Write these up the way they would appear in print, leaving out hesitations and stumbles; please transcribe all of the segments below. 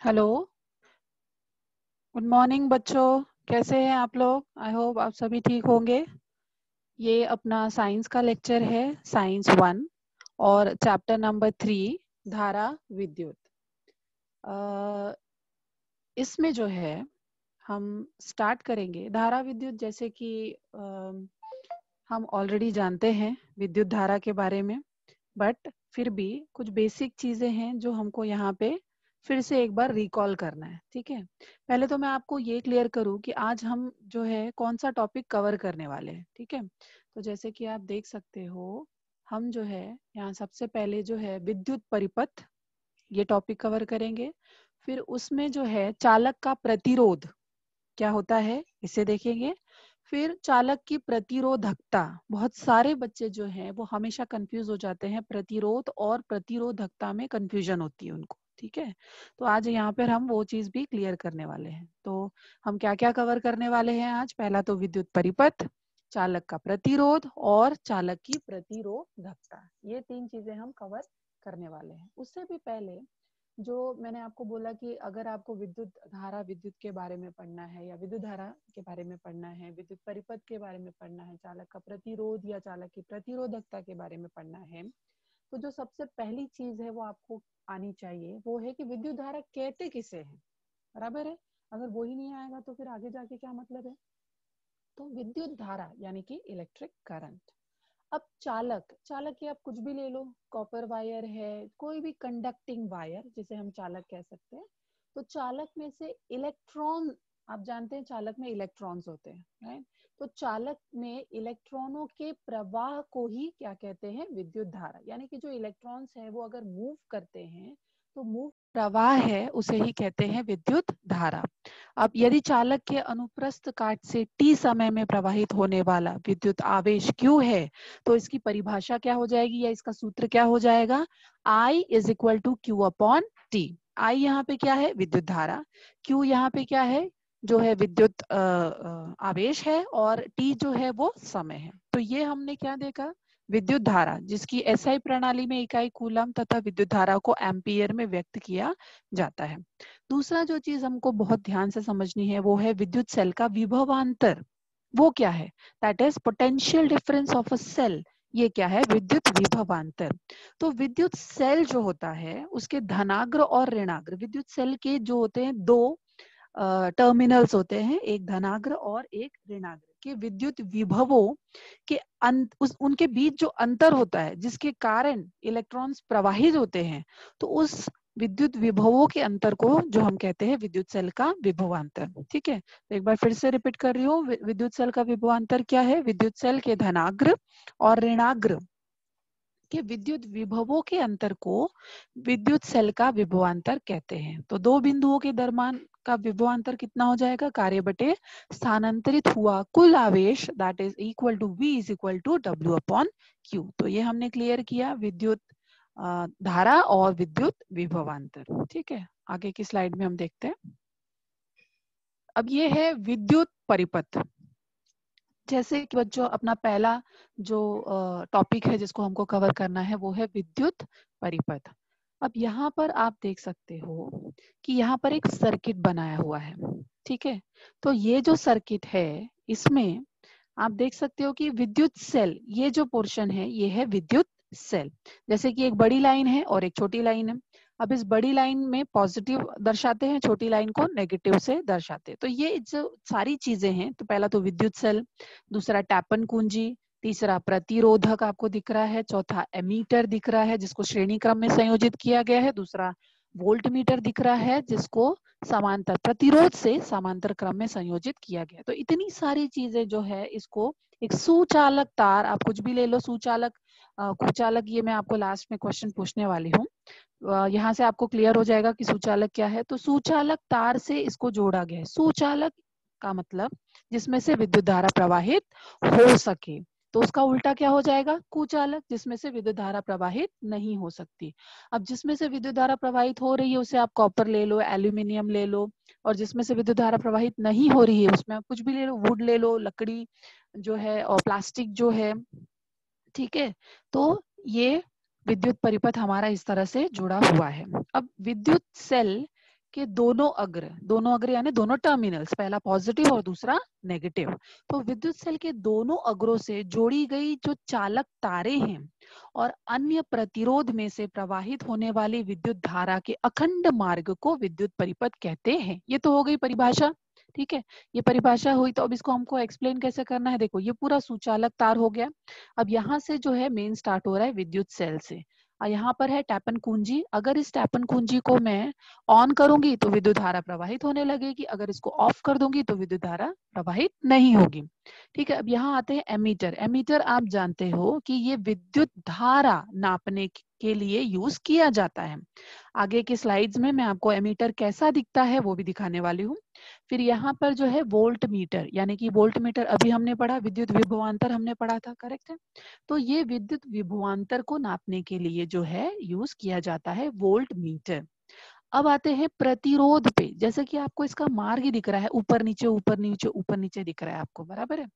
Hello, good morning बच्चों। कैसे हैं आप लोग? आई होप आप सभी ठीक होंगे। ये अपना साइंस का लेक्चर है, साइंस 1 और चैप्टर नंबर 3, धारा विद्युत। इसमें जो है हम स्टार्ट करेंगे धारा विद्युत। जैसे कि हम ऑलरेडी जानते हैं विद्युत धारा के बारे में, बट फिर भी कुछ बेसिक चीजें हैं जो हमको यहाँ पे फिर से एक बार रिकॉल करना है। ठीक है, पहले तो मैं आपको ये क्लियर करूँ कि आज हम जो है कौन सा टॉपिक कवर करने वाले हैं। ठीक है, तो जैसे कि आप देख सकते हो, हम जो है यहाँ सबसे पहले जो है विद्युत परिपथ, ये टॉपिक कवर करेंगे। फिर उसमें जो है चालक का प्रतिरोध क्या होता है इसे देखेंगे। फिर चालक की प्रतिरोधकता, बहुत सारे बच्चे जो हैं वो हमेशा कंफ्यूज हो जाते हैं, प्रतिरोध और प्रतिरोधकता में कंफ्यूजन होती है उनको। ठीक है, तो आज यहाँ पर हम वो चीज भी क्लियर करने वाले हैं। तो हम क्या क्या कवर करने वाले हैं आज? पहला तो विद्युत परिपथ, चालक का प्रतिरोध और चालक की प्रतिरोधकता, ये तीन चीजें हम कवर करने वाले हैं। उससे भी पहले जो मैंने आपको बोला कि अगर आपको विद्युत धारा, विद्युत के बारे में पढ़ना है या विद्युत धारा के बारे में पढ़ना है, विद्युत परिपथ के बारे में पढ़ना है, चालक का प्रतिरोध या चालक की प्रतिरोधकता के बारे में पढ़ना है, तो जो सबसे पहली चीज है वो आपको आनी चाहिए, वो है कि विद्युत धारा कहते किसे हैं। बराबर है? अगर वो ही नहीं आएगा तो फिर आगे जाके क्या मतलब है। तो विद्युत धारा यानी कि इलेक्ट्रिक करंट। अब चालक, चालक की आप कुछ भी ले लो, कॉपर वायर है, कोई भी कंडक्टिंग वायर जिसे हम चालक कह सकते हैं। तो चालक में से इलेक्ट्रॉन, आप जानते हैं चालक में इलेक्ट्रॉन्स होते हैं, राइट? तो चालक में इलेक्ट्रॉनों के प्रवाह को ही क्या कहते हैं? विद्युत धारा। यानी कि जो इलेक्ट्रॉन्स है वो अगर मूव करते हैं तो मूव प्रवाह है उसे ही कहते हैं विद्युत धारा। अब यदि चालक के अनुप्रस्थ काट से t समय में प्रवाहित होने वाला विद्युत आवेश Q है, तो इसकी परिभाषा क्या हो जाएगी या इसका सूत्र क्या हो जाएगा? I is equal to Q upon T। I यहाँ पे क्या है? विद्युत धारा। Q यहाँ पे क्या है? जो है विद्युत आवेश है, और T जो है वो समय है। तो ये हमने क्या देखा? विद्युत धारा, जिसकी एसआई प्रणाली में इकाई कूलम तथा विद्युत धारा को एम्पियर में व्यक्त किया जाता है। दूसरा जो चीज हमको बहुत ध्यान से समझनी है वो है विद्युत सेल का विभवांतर। वो क्या है? That is potential difference of a cell. ये क्या है? विद्युत विभवांतर। तो विद्युत सेल जो होता है उसके धनाग्र और ऋणाग्र, विद्युत सेल के जो होते हैं दो टर्मिनल्स होते हैं, एक धनाग्र और एक ऋणाग्र, के विद्युत विभवों के उनके बीच जो अंतर होता है जिसके कारण इलेक्ट्रॉन्स प्रवाहित होते हैं, तो उस विद्युत विभवों के अंतर को जो हम कहते हैं विद्युत सेल का विभवांतर। ठीक है, तो एक बार फिर से रिपीट कर रही हूँ, विद्युत सेल का विभवांतर क्या है? विद्युत सेल के धनाग्र और ऋणाग्र के विद्युत विभवों के अंतर को विद्युत सेल का विभवांतर कहते हैं। तो दो बिंदुओं के दरम्यान का विभवांतर कितना हो जाएगा? कार्य बटे स्थानांतरित हुआ कुल आवेश, that is equal to V is equal to W upon Q। तो ये हमने क्लियर किया विद्युत धारा और विद्युत विभवांतर। ठीक है, आगे की स्लाइड में हम देखते हैं। अब ये है विद्युत परिपथ। जैसे कि बच्चों अपना पहला जो टॉपिक है जिसको हमको कवर करना है वो है विद्युत परिपथ। अब यहाँ पर आप देख सकते हो कि यहाँ पर एक सर्किट बनाया हुआ है। ठीक है, तो ये जो सर्किट है इसमें आप देख सकते हो कि विद्युत सेल, ये जो पोर्शन है ये है विद्युत सेल। जैसे कि एक बड़ी लाइन है और एक छोटी लाइन है। अब इस बड़ी लाइन में पॉजिटिव दर्शाते हैं, छोटी लाइन को नेगेटिव से दर्शाते हैं। तो ये जो सारी चीजें हैं, तो पहला तो विद्युत सेल, दूसरा टैपन कुंजी, तीसरा प्रतिरोधक आपको दिख रहा है, चौथा एमीटर दिख रहा है जिसको श्रेणी क्रम में संयोजित किया गया है, दूसरा वोल्ट मीटर दिख रहा है जिसको समांतर प्रतिरोध से समांतर क्रम में संयोजित किया गया। तो इतनी सारी चीजें जो है इसको एक सुचालक तार, आप कुछ भी ले लो, सुचालक कुचालक, ये मैं आपको लास्ट में क्वेश्चन पूछने वाली हूँ। यहाँ से आपको क्लियर हो जाएगा कि सुचालक क्या है। तो सुचालक तार से इसको जोड़ा गया है। सुचालक का मतलब जिसमें से विद्युत धारा प्रवाहित हो सके, तो उसका उल्टा क्या हो जाएगा? कुचालक, जिसमें से विद्युत धारा प्रवाहित नहीं हो सकती। अब जिसमें से विद्युत धारा प्रवाहित हो रही है उसे आप कॉपर ले लो, एल्यूमिनियम ले लो, और जिसमें से विद्युत धारा प्रवाहित नहीं हो रही है उसमें आप कुछ भी ले लो, वुड ले लो, लकड़ी जो है, और प्लास्टिक जो है। ठीक है, तो ये विद्युत परिपथ हमारा इस तरह से जुड़ा हुआ है। अब विद्युत सेल के दोनों अग्र यानी दोनों टर्मिनल्स, पहला पॉजिटिव और दूसरा नेगेटिव, तो विद्युत सेल के दोनों अग्रों से जोड़ी गई जो चालक तारे हैं और अन्य प्रतिरोध में से प्रवाहित होने वाली विद्युत धारा के अखंड मार्ग को विद्युत परिपथ कहते हैं। ये तो हो गई परिभाषा, ठीक है, ये परिभाषा हुई। तो अब इसको हमको एक्सप्लेन कैसे करना है, देखो ये पूरा सुचालक तार हो गया। अब यहाँ से जो है मेन स्टार्ट हो रहा है विद्युत सेल से, यहाँ पर है टैपन कुंजी। अगर इस टैपन कुंजी को मैं ऑन करूंगी तो विद्युत धारा प्रवाहित होने लगेगी, अगर इसको ऑफ कर दूंगी तो विद्युत धारा प्रवाहित नहीं होगी, ठीक है। अब यहाँ आते हैं एमीटर। एमीटर आप जानते हो कि ये विद्युत धारा नापने के लिए यूज किया जाता है। आगे के स्लाइड्स में मैं आपको एमीटर कैसा दिखता है वो भी दिखाने वाली हूँ। फिर यहाँ पर जो है वोल्ट मीटर, यानी कि वोल्ट मीटर अभी हमने पढ़ा, विद्युत विभवांतर हमने पढ़ा था, करेक्ट है। तो ये विद्युत विभवांतर को नापने के लिए जो है यूज किया जाता है वोल्ट मीटर। अब आते हैं प्रतिरोध पे, जैसे कि आपको इसका मार्ग ही दिख रहा है, ऊपर नीचे ऊपर नीचे ऊपर नीचे दिख रहा है आपको, बराबर है।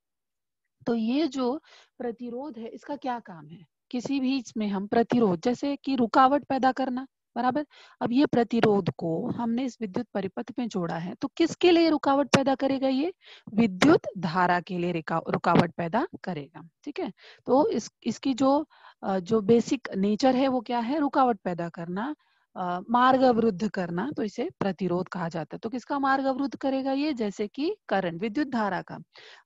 तो ये जो प्रतिरोध है इसका क्या काम है, किसी भी इसमें हम प्रतिरोध जैसे कि रुकावट पैदा करना, बराबर। अब ये प्रतिरोध को हमने इस विद्युत परिपथ में जोड़ा है, तो किसके लिए रुकावट पैदा करेगा, ये विद्युत धारा के लिए रुकावट पैदा करेगा, ठीक है। तो इसकी जो बेसिक नेचर है वो क्या है, रुकावट पैदा करना, मार्ग अवरुद्ध करना, तो इसे प्रतिरोध कहा जाता है। तो किसका मार्ग अवरुद्ध करेगा ये, जैसे कि करंट, विद्युत धारा का।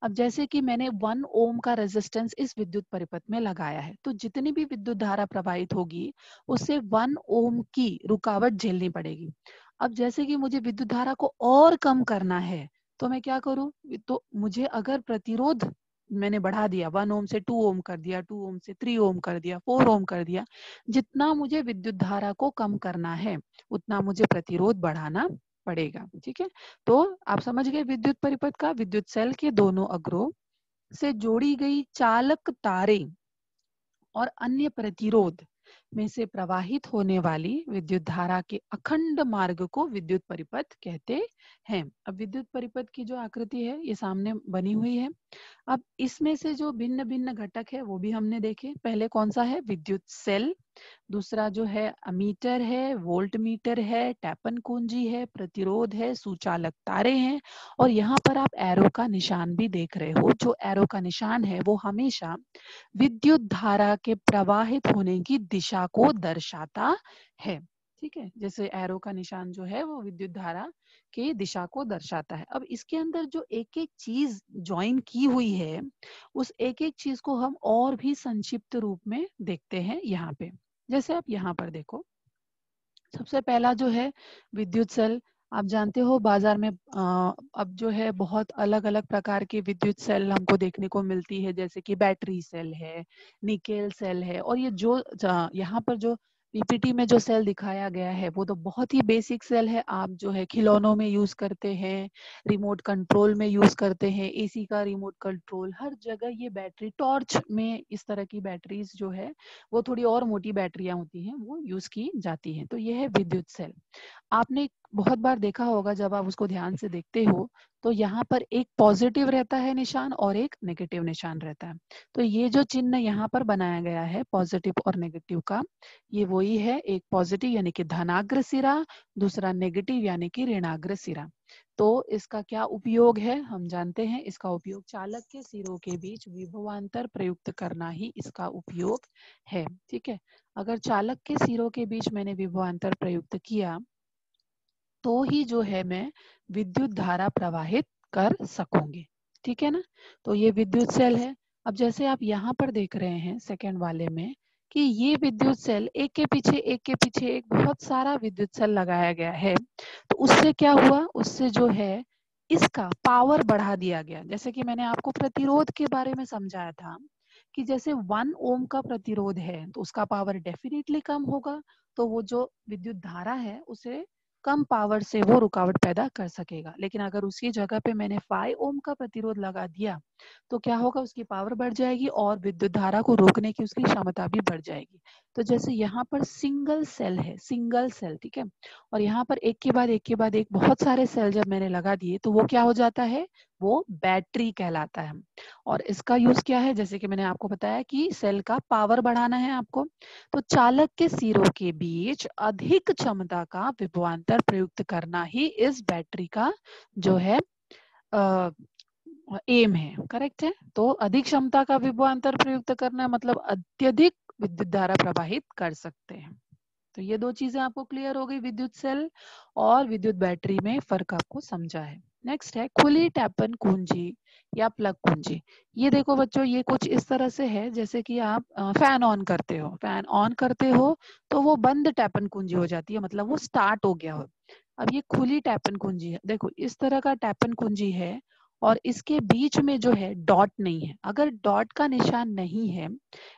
अब जैसे कि मैंने 1 ओम का रेजिस्टेंस इस विद्युत परिपथ में लगाया है, तो जितनी भी विद्युत धारा प्रवाहित होगी उससे 1 ओम की रुकावट झेलनी पड़ेगी। अब जैसे कि मुझे विद्युत धारा को और कम करना है तो मैं क्या करूं, तो मुझे अगर प्रतिरोध मैंने बढ़ा दिया, 1 ओम से 2 ओम कर दिया, 2 ओम से 3 ओम कर दिया, 4 ओम कर दिया, जितना मुझे विद्युत धारा को कम करना है उतना मुझे प्रतिरोध बढ़ाना पड़ेगा, ठीक है। तो आप समझ गए विद्युत परिपथ का, विद्युत सेल के दोनों अग्रों से जोड़ी गई चालक तारें और अन्य प्रतिरोध में से प्रवाहित होने वाली विद्युत धारा के अखंड मार्ग को विद्युत परिपथ कहते हैं। अब विद्युत परिपथ की जो आकृति है ये सामने बनी हुई है। अब इसमें से जो भिन्न भिन्न घटक है वो भी हमने देखे। पहले कौन सा है, विद्युत सेल, दूसरा जो है अमीटर है, वोल्ट मीटर है, टैपन कुंजी है, प्रतिरोध है, सुचालक तारे हैं, और यहाँ पर आप एरो का निशान भी देख रहे हो। जो एरो का निशान है वो हमेशा विद्युत धारा के प्रवाहित होने की दिशा को दर्शाता है, ठीक है। जैसे एरो का निशान जो है वो विद्युत धारा की दिशा को दर्शाता है। अब इसके अंदर जो एक एक चीज ज्वाइन की हुई है उस एक एक चीज को हम और भी संक्षिप्त रूप में देखते हैं यहाँ पे। जैसे आप यहाँ पर देखो, सबसे पहला जो है विद्युत सेल। आप जानते हो बाजार में अब जो है बहुत अलग अलग प्रकार के विद्युत सेल हमको देखने को मिलती है, जैसे कि बैटरी सेल है, निकेल सेल है, और ये जो यहाँ पर जो पीपीटी में जो सेल दिखाया गया है वो तो बहुत ही बेसिक सेल है। आप जो है खिलौनों में यूज करते हैं, रिमोट कंट्रोल में यूज करते हैं, एसी का रिमोट कंट्रोल, हर जगह ये बैटरी, टॉर्च में इस तरह की बैटरीज जो है वो थोड़ी और मोटी बैटरियां होती हैं वो यूज की जाती हैं। तो ये है विद्युत सेल। आपने बहुत बार देखा होगा जब आप उसको ध्यान से देखते हो तो यहाँ पर एक पॉजिटिव रहता है निशान और एक नेगेटिव निशान रहता है। तो ये जो चिन्ह यहाँ पर बनाया गया है पॉजिटिव और नेगेटिव का, ये वही है, एक पॉजिटिव यानी कि धनाग्र सिरा, दूसरा नेगेटिव यानी कि ऋणाग्र सिरा। तो इसका क्या उपयोग है हम जानते हैं, इसका उपयोग चालक के सिरों के बीच विभवांतर प्रयुक्त करना ही इसका उपयोग है, ठीक है। अगर चालक के सिरों के बीच मैंने विभवांतर प्रयुक्त किया तो ही जो है मैं विद्युत धारा प्रवाहित कर सकूंगी, ठीक है ना। तो ये विद्युत सेल है। अब जैसे आप यहाँ पर देख रहे हैं सेकंड वाले में कि ये विद्युत सेल एक के पीछे एक बहुत सारा विद्युत सेल लगाया गया है। तो उससे क्या हुआ, उससे जो है इसका पावर बढ़ा दिया गया। जैसे कि मैंने आपको प्रतिरोध के बारे में समझाया था कि जैसे 1 ओम का प्रतिरोध है तो उसका पावर डेफिनेटली कम होगा, तो वो जो विद्युत धारा है उसे कम पावर से वो रुकावट पैदा कर सकेगा। लेकिन अगर उसी जगह पे मैंने 5 ओम का प्रतिरोध लगा दिया तो क्या होगा, उसकी पावर बढ़ जाएगी और विद्युत धारा को रोकने की उसकी क्षमता भी बढ़ जाएगी। तो जैसे यहाँ पर सिंगल सेल है, सिंगल सेल, ठीक है, और यहाँ पर एक के बाद एक बहुत सारे सेल जब मैंने लगा दिए तो वो क्या हो जाता है, वो बैटरी कहलाता है। और इसका यूज क्या है, जैसे कि मैंने आपको बताया कि सेल का पावर बढ़ाना है आपको, तो चालक के सिरों के बीच अधिक क्षमता का विभवांतर प्रयुक्त करना ही इस बैटरी का जो है एम है। करेक्ट है। तो अधिक क्षमता का विभवांतर प्रयुक्त करना मतलब अत्यधिक विद्युत धारा प्रवाहित कर सकते हैं। तो ये दो चीजें आपको क्लियर हो गई, विद्युत सेल और विद्युत बैटरी में फर्क आपको समझा है। नेक्स्ट है खुली टैपन कुंजी या प्लग कुंजी। ये देखो बच्चों, ये कुछ इस तरह से है जैसे कि आप फैन ऑन करते हो, फैन ऑन करते हो तो वो बंद टैपन कुंजी हो जाती है, मतलब वो स्टार्ट हो गया हो। अब ये खुली टैपन कुंजी है, देखो इस तरह का टैपन कुंजी है और इसके बीच में जो है डॉट नहीं है। अगर डॉट का निशान नहीं है,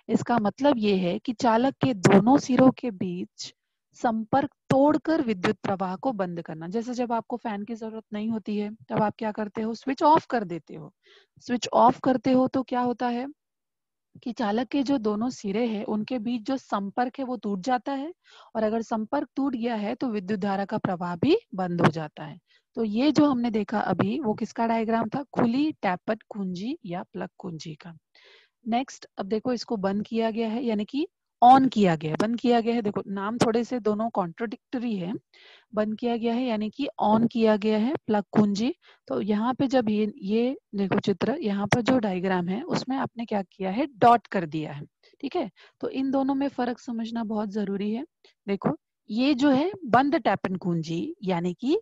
इसका मतलब ये है कि चालक के दोनों सिरों के बीच संपर्क तोड़कर विद्युत प्रवाह को बंद करना। जैसे जब आपको फैन की जरूरत नहीं होती है तब आप क्या करते हो, स्विच ऑफ कर देते हो। स्विच ऑफ करते हो तो क्या होता है कि चालक के जो दोनों सिरे हैं उनके बीच जो संपर्क है वो टूट जाता है, और अगर संपर्क टूट गया है तो विद्युत धारा का प्रवाह भी बंद हो जाता है। तो ये जो हमने देखा अभी वो किसका डायग्राम था, खुली टैपट कुंजी या प्लग कुंजी का। नेक्स्ट अब देखो इसको बंद किया गया है, यानी कि ऑन किया गया है, बंद किया गया है। देखो नाम थोड़े से दोनों कॉन्ट्रोडिक्टरी है। बंद किया गया है यानी कि ऑन किया गया है प्लग कुंजी। तो यहाँ पे जब ये देखो चित्र, यहाँ पर जो डायग्राम है उसमें आपने क्या किया है, डॉट कर दिया है। ठीक है। तो इन दोनों में फर्क समझना बहुत जरूरी है। देखो ये जो है बंद टैपन कुंजी, यानी कि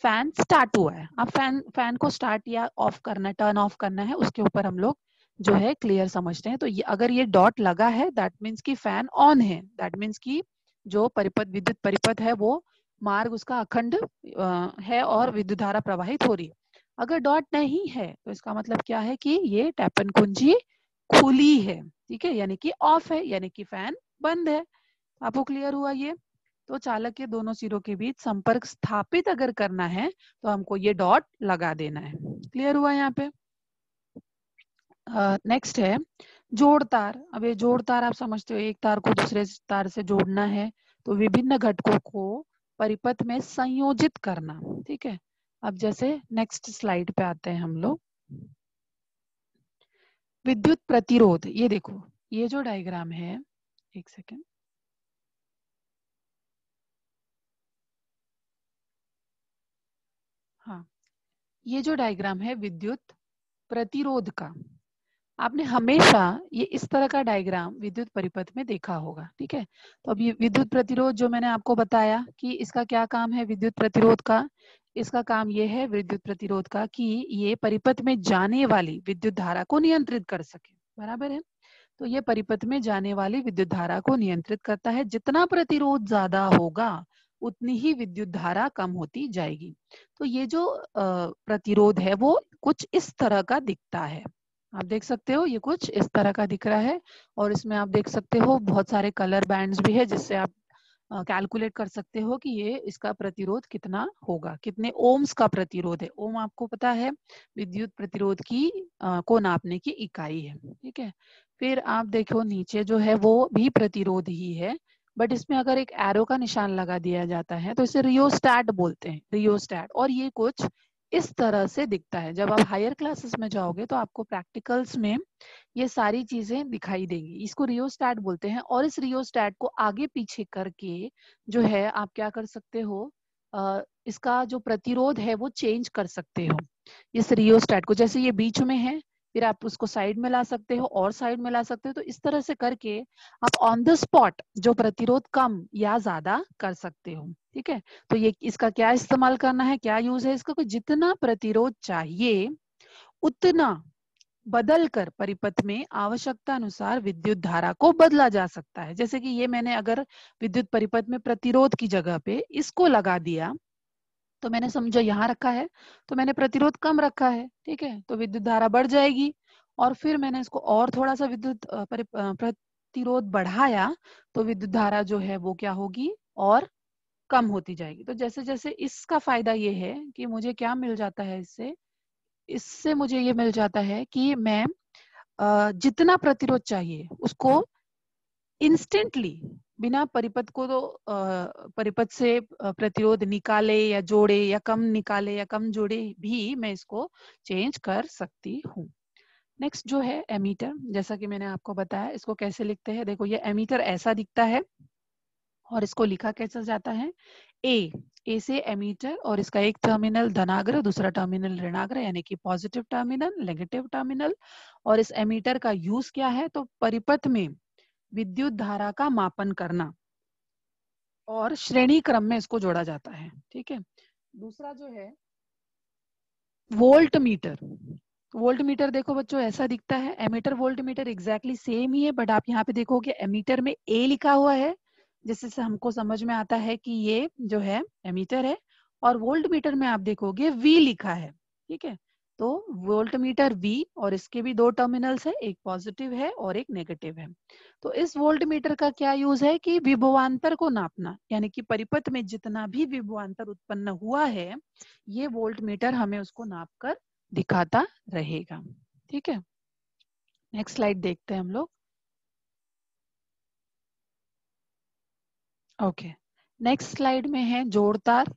फैन स्टार्ट हुआ है, अब फैन को स्टार्ट या ऑफ करना, टर्न ऑफ करना है, उसके ऊपर हम लोग जो है क्लियर समझते हैं। तो ये अगर ये डॉट लगा है दैट मीन्स कि फैन ऑन है, दैट मीन्स कि जो परिपथ, विद्युत परिपथ है वो मार्ग उसका अखंड है और विद्युत धारा प्रवाहित हो रही है। अगर डॉट नहीं है तो इसका मतलब क्या है कि ये टैपन कुंजी खुली है। ठीक है, यानी कि ऑफ है, यानी कि फैन बंद है। आपको क्लियर हुआ ये। तो चालक के दोनों सिरों के बीच संपर्क स्थापित अगर करना है तो हमको ये डॉट लगा देना है। क्लियर हुआ यहाँ पे। नेक्स्ट है जोड़ तार। अब ये जोड़ तार आप समझते हो, एक तार को दूसरे तार से जोड़ना है तो विभिन्न घटकों को परिपथ में संयोजित करना। ठीक है। अब जैसे नेक्स्ट स्लाइड पे आते हैं हम लोग, विद्युत प्रतिरोध। ये देखो ये जो डायग्राम है, एक सेकेंड, हाँ, ये जो डायग्राम है विद्युत प्रतिरोध का, आपने हमेशा ये इस तरह का डायग्राम विद्युत परिपथ में देखा होगा। ठीक है। तो अब ये विद्युत प्रतिरोध जो मैंने आपको बताया कि इसका क्या काम है, विद्युत प्रतिरोध का, इसका काम ये है विद्युत प्रतिरोध का कि ये परिपथ में जाने वाली विद्युत धारा को नियंत्रित कर सके। बराबर है। तो ये परिपथ में जाने वाली विद्युत धारा को नियंत्रित करता है। जितना प्रतिरोध ज्यादा होगा उतनी ही विद्युत धारा कम होती जाएगी। तो ये जो प्रतिरोध है वो कुछ इस तरह का दिखता है। आप देख सकते हो ये कुछ इस तरह का दिख रहा है, और इसमें आप देख सकते हो बहुत सारे कलर बैंड्स भी है जिससे आप कैलकुलेट कर सकते हो कि ये इसका प्रतिरोध कितना होगा, कितने ओम्स का प्रतिरोध है। ओम आपको पता है विद्युत प्रतिरोध की को नापने की इकाई है। ठीक है। फिर आप देखो नीचे जो है वो भी प्रतिरोध ही है, बट इसमें अगर एक एरो का निशान लगा दिया जाता है तो इसे रियोस्टैट बोलते हैं, रियोस्टैट। और ये कुछ इस तरह से दिखता है। जब आप हायर क्लासेस में जाओगे तो आपको प्रैक्टिकल्स में ये सारी चीजें दिखाई देंगी। इसको रियोस्टैट बोलते हैं, और इस रियोस्टैट को आगे पीछे करके जो है आप क्या कर सकते हो, इसका जो प्रतिरोध है वो चेंज कर सकते हो। इस रियोस्टैट को जैसे ये बीच में है, फिर आप उसको साइड में ला सकते हो और साइड में ला सकते हो। तो इस तरह से करके आप ऑन द स्पॉट जो प्रतिरोध कम या ज्यादा कर सकते हो। ठीक है। तो ये इसका क्या इस्तेमाल करना है, क्या यूज है इसका, जितना प्रतिरोध चाहिए उतना बदल कर परिपथ में आवश्यकता अनुसार विद्युत धारा को बदला जा सकता है। जैसे कि ये मैंने अगर विद्युत परिपथ में प्रतिरोध की जगह पे इसको लगा दिया तो मैंने समझो यहाँ रखा है तो मैंने प्रतिरोध कम रखा है। ठीक है। तो विद्युत धारा बढ़ जाएगी। और फिर मैंने इसको और थोड़ा सा विद्युत प्रतिरोध बढ़ाया तो विद्युत धारा जो है वो क्या होगी, और कम होती जाएगी। तो जैसे जैसे इसका फायदा ये है कि मुझे क्या मिल जाता है इससे, इससे मुझे ये मिल जाता है कि मैं जितना प्रतिरोध चाहिए उसको इंस्टेंटली बिना परिपथ को तो परिपथ से प्रतिरोध निकाले या जोड़े या कम निकाले या कम जोड़े भी मैं इसको चेंज कर सकती हूँ। नेक्स्ट जो है एमीटर, जैसा कि मैंने आपको बताया, इसको कैसे लिखते हैं। देखो ये एमीटर ऐसा दिखता है और इसको लिखा कैसे जाता है, ए से एमीटर, और इसका एक टर्मिनल धनाग्र, दूसरा टर्मिनल ऋणाग्र, यानी कि पॉजिटिव टर्मिनल, नेगेटिव टर्मिनल। और इस एमीटर का यूज क्या है, तो परिपथ में विद्युत धारा का मापन करना, और श्रेणी क्रम में इसको जोड़ा जाता है। ठीक है। दूसरा जो है वोल्ट मीटर। वोल्ट मीटर देखो बच्चों ऐसा दिखता है, ammeter voltmeter exactly same ही है, बट आप यहाँ पे देखोगे एमीटर में ए लिखा हुआ है, जिससे हमको समझ में आता है कि ये जो है एमीटर है। और वोल्ट मीटर में आप देखोगे वी लिखा है। ठीक है। तो वोल्ट मीटर वी, और इसके भी दो टर्मिनल्स है, एक पॉजिटिव है और एक नेगेटिव है। तो इस वोल्ट मीटर का क्या यूज है कि विभवांतर को नापना, यानी कि परिपथ में जितना भी विभवांतर उत्पन्न हुआ है, ये वोल्ट मीटर हमें उसको नाप कर दिखाता रहेगा। ठीक है। नेक्स्ट स्लाइड देखते हैं हम लोग। ओके, नेक्स्ट स्लाइड में है जोड़तार।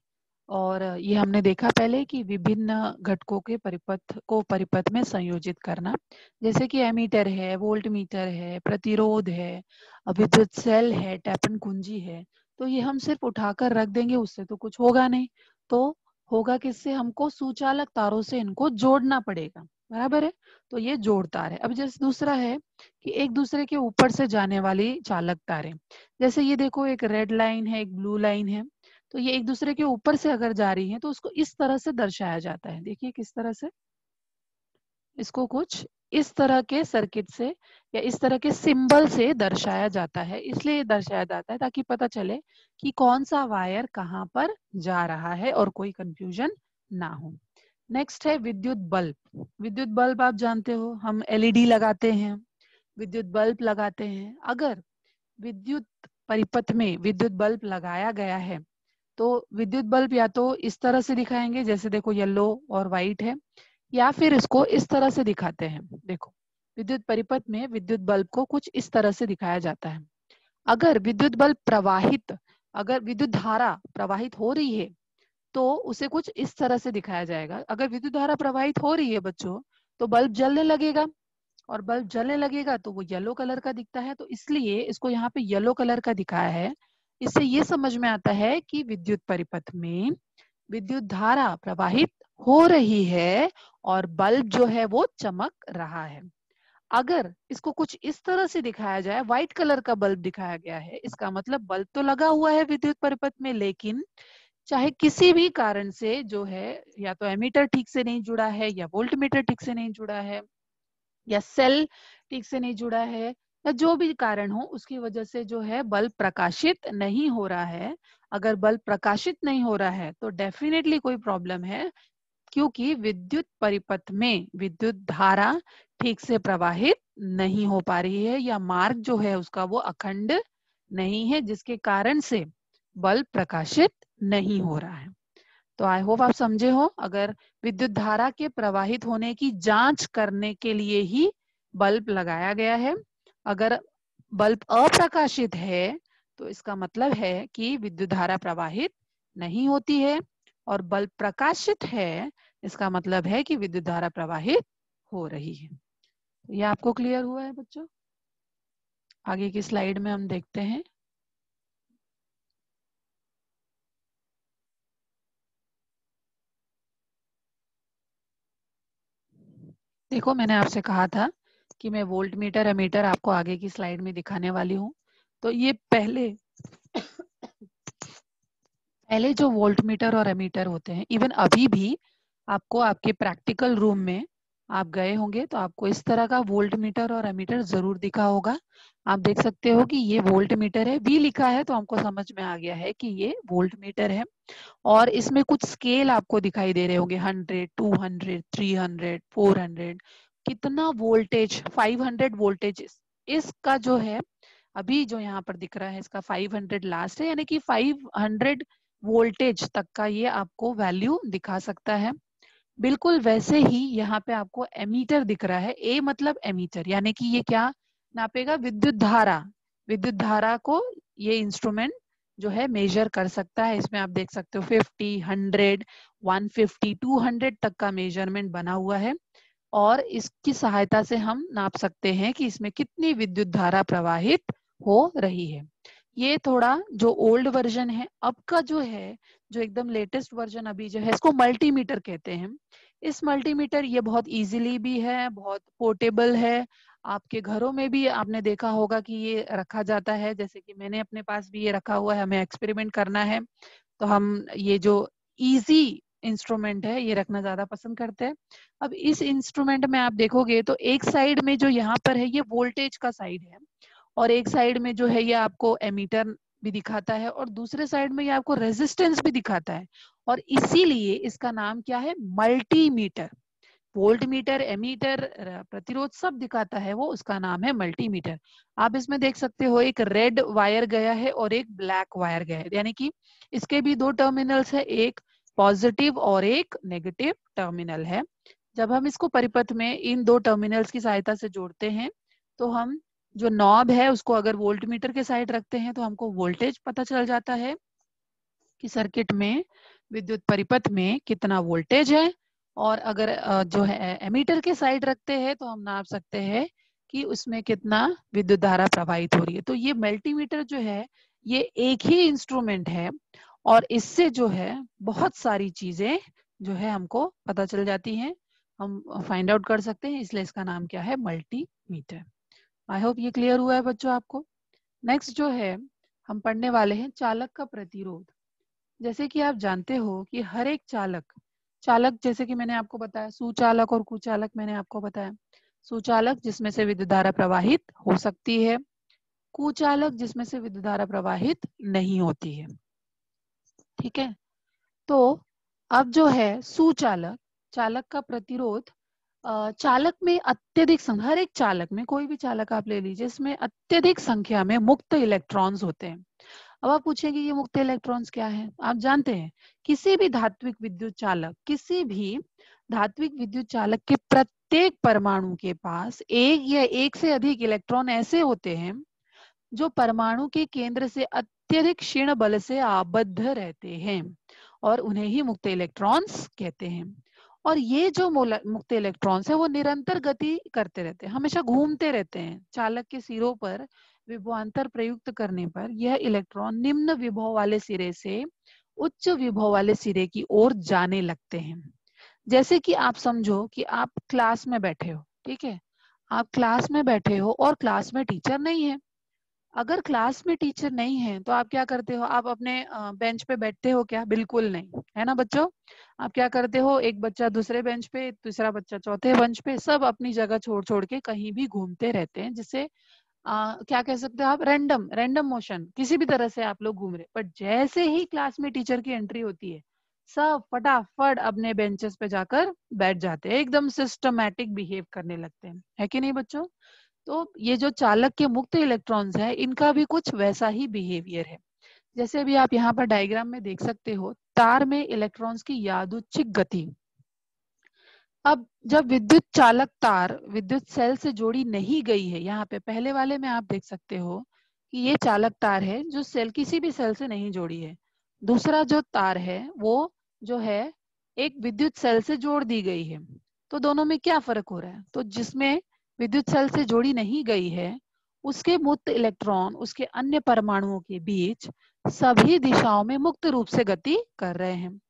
और ये हमने देखा पहले कि विभिन्न घटकों के परिपथ में संयोजित करना, जैसे कि एमीटर है, वोल्ट मीटर है, प्रतिरोध है, विद्युत सेल है, टैपन कुंजी है। तो ये हम सिर्फ उठाकर रख देंगे, उससे तो कुछ होगा नहीं। तो होगा किससे, हमको सुचालक तारों से इनको जोड़ना पड़ेगा। बराबर है। तो ये जोड़तार है। अब जैसे दूसरा है कि एक दूसरे के ऊपर से जाने वाली चालक तारें, जैसे ये देखो एक रेड लाइन है, एक ब्लू लाइन है। तो ये एक दूसरे के ऊपर से अगर जा रही है तो उसको इस तरह से दर्शाया जाता है। देखिए किस तरह से, इसको कुछ इस तरह के सर्किट से या इस तरह के सिंबल से दर्शाया जाता है। इसलिए दर्शाया जाता है ताकि पता चले कि कौन सा वायर कहाँ पर जा रहा है और कोई कंफ्यूजन ना हो। नेक्स्ट है विद्युत बल्ब। विद्युत बल्ब आप जानते हो, हम एलईडी लगाते हैं, विद्युत बल्ब लगाते हैं। अगर विद्युत परिपथ में विद्युत बल्ब लगाया गया है तो विद्युत बल्ब या तो इस तरह से दिखाएंगे, जैसे देखो येलो और व्हाइट है, या फिर इसको इस तरह से दिखाते हैं। देखो विद्युत परिपथ में विद्युत बल्ब को कुछ इस तरह से दिखाया जाता है। अगर विद्युत बल्ब प्रवाहित, अगर विद्युत धारा प्रवाहित हो रही है तो उसे कुछ इस तरह से दिखाया जाएगा। अगर विद्युत धारा प्रवाहित हो रही है बच्चों, तो बल्ब जलने लगेगा, और बल्ब जलने लगेगा तो वो येलो कलर का दिखता है। तो इसलिए इसको यहाँ पे येलो कलर का दिखाया है। इससे ये समझ में आता है कि विद्युत परिपथ में विद्युत धारा प्रवाहित हो रही है और बल्ब जो है वो चमक रहा है। अगर इसको कुछ इस तरह से दिखाया जाए, व्हाइट कलर का बल्ब दिखाया गया है, इसका मतलब बल्ब तो लगा हुआ है विद्युत परिपथ में, लेकिन चाहे किसी भी कारण से जो है, या तो एमीटर ठीक से नहीं जुड़ा है, या वोल्ट मीटर ठीक से नहीं जुड़ा है, या सेल ठीक से नहीं जुड़ा है, या जो भी कारण हो उसकी वजह से जो है बल्ब प्रकाशित नहीं हो रहा है। अगर बल्ब प्रकाशित नहीं हो रहा है तो डेफिनेटली कोई प्रॉब्लम है, क्योंकि विद्युत परिपथ में विद्युत धारा ठीक से प्रवाहित नहीं हो पा रही है, या मार्ग जो है उसका वो अखंड नहीं है, जिसके कारण से बल्ब प्रकाशित नहीं हो रहा है। तो आई होप आप समझे हो। अगर विद्युत धारा के प्रवाहित होने की जांच करने के लिए ही बल्ब लगाया गया है। अगर बल्ब अप्रकाशित है तो इसका मतलब है कि विद्युत धारा प्रवाहित नहीं होती है, और बल्ब प्रकाशित है इसका मतलब है कि विद्युत धारा प्रवाहित हो रही है। ये आपको क्लियर हुआ है बच्चों? आगे की स्लाइड में हम देखते हैं। देखो मैंने आपसे कहा था कि मैं वोल्ट मीटर एमीटर आपको आगे की स्लाइड में दिखाने वाली हूँ। तो ये पहले जो वोल्ट मीटर और एमीटर होते हैं, इवन अभी भी आपको आपके प्रैक्टिकल रूम में आप गए होंगे तो आपको इस तरह का वोल्ट मीटर और एमीटर जरूर दिखा होगा। आप देख सकते हो कि ये वोल्ट मीटर है, वी लिखा है तो हमको समझ में आ गया है कि ये वोल्ट मीटर है। और इसमें कुछ स्केल आपको दिखाई दे रहे होंगे, 100, 200, 300, 400, कितना वोल्टेज, 500 वोल्टेज इसका जो है अभी जो यहाँ पर दिख रहा है, इसका 500 लास्ट है, यानी कि 500 वोल्टेज तक का ये आपको वैल्यू दिखा सकता है। बिल्कुल वैसे ही यहाँ पे आपको एमीटर दिख रहा है, ए मतलब एमीटर, यानी कि ये क्या नापेगा, विद्युत धारा। विद्युत धारा को ये इंस्ट्रूमेंट जो है मेजर कर सकता है। इसमें आप देख सकते हो 50, 100, 150, 200 तक का मेजरमेंट बना हुआ है और इसकी सहायता से हम नाप सकते हैं कि इसमें कितनी विद्युत धारा प्रवाहित हो रही है। ये थोड़ा जो ओल्ड वर्जन है, अब का जो है, जो एकदम लेटेस्ट वर्जन अभी जो है, इसको मल्टीमीटर कहते हैं। इस मल्टीमीटर ये बहुत इजीली भी है, बहुत पोर्टेबल है। आपके घरों में भी आपने देखा होगा कि ये रखा जाता है, जैसे कि मैंने अपने पास भी ये रखा हुआ है। हमें एक्सपेरिमेंट करना है तो हम ये जो इजी इंस्ट्रूमेंट है ये रखना ज्यादा पसंद करते हैं। अब इस इंस्ट्रूमेंट में आप देखोगे तो एक साइड में जो यहाँ पर है ये वोल्टेज का साइड है और एक साइड में जो है ये आपको एमीटर भी दिखाता है और दूसरे साइड में ये आपको रेजिस्टेंस भी दिखाता है और इसीलिए इसका नाम क्या है, मल्टीमीटर। वोल्ट मीटर, एमीटर, प्रतिरोध सब दिखाता है वो, उसका नाम है मल्टीमीटर। आप इसमें देख सकते हो एक रेड वायर गया है और एक ब्लैक वायर गया है, यानी कि इसके भी दो टर्मिनल्स है, एक पॉजिटिव और एक नेगेटिव टर्मिनल है। जब हम इसको परिपथ में इन दो टर्मिनल्स की सहायता से जोड़ते हैं तो हम जो नॉब है उसको अगर वोल्ट मीटर के साइड रखते हैं तो हमको वोल्टेज पता चल जाता है कि सर्किट में, विद्युत परिपथ में कितना वोल्टेज है। और अगर जो है एमीटर के साइड रखते हैं तो हम नाप सकते हैं कि उसमें कितना विद्युत धारा प्रवाहित हो रही है। तो ये मल्टीमीटर जो है ये एक ही इंस्ट्रूमेंट है और इससे जो है बहुत सारी चीजें जो है हमको पता चल जाती हैं, हम फाइंड आउट कर सकते हैं, इसलिए इसका नाम क्या है, मल्टीमीटर। आई होप ये क्लियर हुआ है बच्चों आपको। नेक्स्ट जो है हम पढ़ने वाले हैं चालक का प्रतिरोध। जैसे कि आप जानते हो कि हर एक चालक, चालक जैसे कि मैंने आपको बताया, सुचालक और कुचालक मैंने आपको बताया। सुचालक जिसमें से विद्युत धारा प्रवाहित हो सकती है, कुचालक जिसमें से विद्युत धारा प्रवाहित नहीं होती है। ठीक है, तो अब जो है सुचालक, चालक का प्रतिरोध, चालक में अत्यधिक हर एक चालक में, कोई भी चालक आप ले लीजिए, इसमें अत्यधिक संख्या में मुक्त इलेक्ट्रॉन्स होते हैं। अब आप पूछेंगे ये मुक्त इलेक्ट्रॉन्स क्या है। आप जानते हैं किसी भी धात्विक विद्युत चालक, किसी भी धात्विक विद्युत चालक के प्रत्येक परमाणु के पास एक या एक से अधिक इलेक्ट्रॉन ऐसे होते हैं जो परमाणु के केंद्र से अत्यधिक क्षीण बल से आबद्ध रहते हैं और उन्हें ही मुक्त इलेक्ट्रॉन्स कहते हैं। और ये जो मुक्त इलेक्ट्रॉन्स है वो निरंतर गति करते रहते हैं, हमेशा घूमते रहते हैं। चालक के सिरों पर विभवांतर प्रयुक्त करने पर यह इलेक्ट्रॉन निम्न विभव वाले सिरे से उच्च विभव वाले सिरे की ओर जाने लगते हैं। जैसे कि आप समझो कि आप क्लास में बैठे हो, ठीक है, आप क्लास में बैठे हो और क्लास में टीचर नहीं है। अगर क्लास में टीचर नहीं है तो आप क्या करते हो, आप अपने बेंच पे बैठते हो क्या? बिल्कुल नहीं, है ना बच्चों। आप क्या करते हो, एक बच्चा दूसरे बेंच पे, दूसरा बच्चा चौथे बेंच पे, सब अपनी जगह छोड़ छोड़ के कहीं भी घूमते रहते हैं, जिससे क्या कह सकते हो आप, रैंडम रैंडम मोशन, किसी भी तरह से आप लोग घूम रहे। बट जैसे ही क्लास में टीचर की एंट्री होती है सब फटाफट अपने बेंचेस पे जाकर बैठ जाते हैं, एकदम सिस्टमैटिक बिहेव करने लगते हैं, है कि नहीं बच्चों। तो ये जो चालक के मुक्त इलेक्ट्रॉन्स है इनका भी कुछ वैसा ही बिहेवियर है। जैसे अभी आप यहाँ पर डायग्राम में देख सकते हो, तार में इलेक्ट्रॉन्स की यादृच्छिक गति। अब जब विद्युत चालक तार विद्युत सेल से जोड़ी नहीं गई है, यहाँ पे पहले वाले में आप देख सकते हो कि ये चालक तार है जो सेल, किसी भी सेल से नहीं जोड़ी है। दूसरा जो तार है वो जो है एक विद्युत सेल से जोड़ दी गई है। तो दोनों में क्या फर्क हो रहा है, तो जिसमें विद्युत सेल से जोड़ी नहीं गई है उसके मुक्त इलेक्ट्रॉन उसके अन्य परमाणुओं के बीच सभी दिशाओं में मुक्त रूप से गति कर रहे हैं।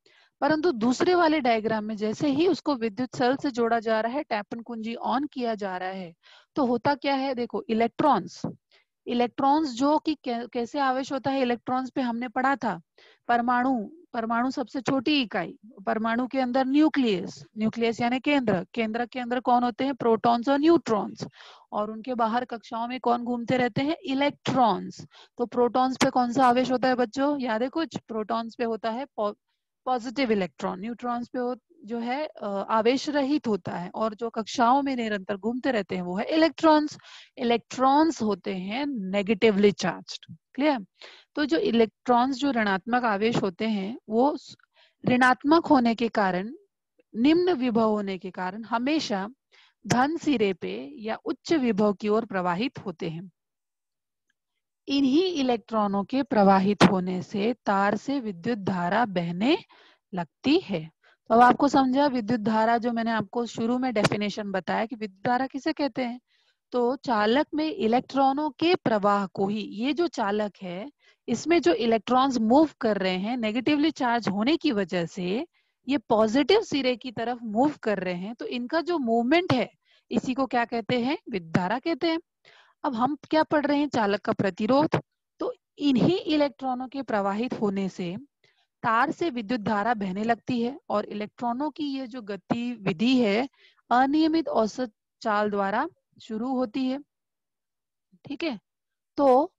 परंतु दूसरे वाले डायग्राम में जैसे ही उसको विद्युत सेल से जोड़ा जा रहा है, टैपन कुंजी ऑन किया जा रहा है, तो होता क्या है, देखो इलेक्ट्रॉन्स, इलेक्ट्रॉन्स जो कि कैसे आवेश होता है इलेक्ट्रॉन्स पे हमने पढ़ा था। परमाणु, परमाणु सबसे छोटी इकाई, परमाणु के अंदर न्यूक्लियस, न्यूक्लियस यानी केंद्र, केंद्र के अंदर कौन होते हैं, प्रोटॉन्स और न्यूट्रॉन्स, और उनके बाहर कक्षाओं में कौन घूमते रहते हैं, इलेक्ट्रॉन्स। तो प्रोटॉन्स पे कौन सा आवेश होता है बच्चों, याद है कुछ, प्रोटॉन्स पे होता है पॉजिटिव इलेक्ट्रॉन, न्यूट्रॉन्स पे जो है आवेश रहित होता है, और जो कक्षाओं में निरंतर घूमते रहते हैं वो है इलेक्ट्रॉन्स। इलेक्ट्रॉन्स होते हैं नेगेटिवली चार्ज्ड, क्लियर। तो जो इलेक्ट्रॉन्स जो ऋणात्मक आवेश होते हैं वो ऋणात्मक होने के कारण, निम्न विभव होने के कारण हमेशा धन सिरे पे या उच्च विभव की ओर प्रवाहित होते हैं। इन्हीं इलेक्ट्रॉनों के प्रवाहित होने से तार से विद्युत धारा बहने लगती है। तो अब आपको समझा विद्युत धारा, जो मैंने आपको शुरू में डेफिनेशन बताया कि विद्युत धारा किसे कहते हैं। तो चालक में इलेक्ट्रॉनों के प्रवाह को ही, ये जो चालक है इसमें जो इलेक्ट्रॉन्स मूव कर रहे हैं नेगेटिवली चार्ज होने की वजह से ये पॉजिटिव सिरे की तरफ मूव कर रहे हैं, तो इनका जो मूवमेंट है इसी को क्या कहते हैं, विद्युत धारा कहते हैं। अब हम क्या पढ़ रहे हैं, चालक का प्रतिरोध। तो इन्हीं इलेक्ट्रॉनों के प्रवाहित होने से तार से विद्युत धारा बहने लगती है और इलेक्ट्रॉनों की ये जो गतिविधि है अनियमित औसत चाल द्वारा शुरू होती है। ठीक है, तो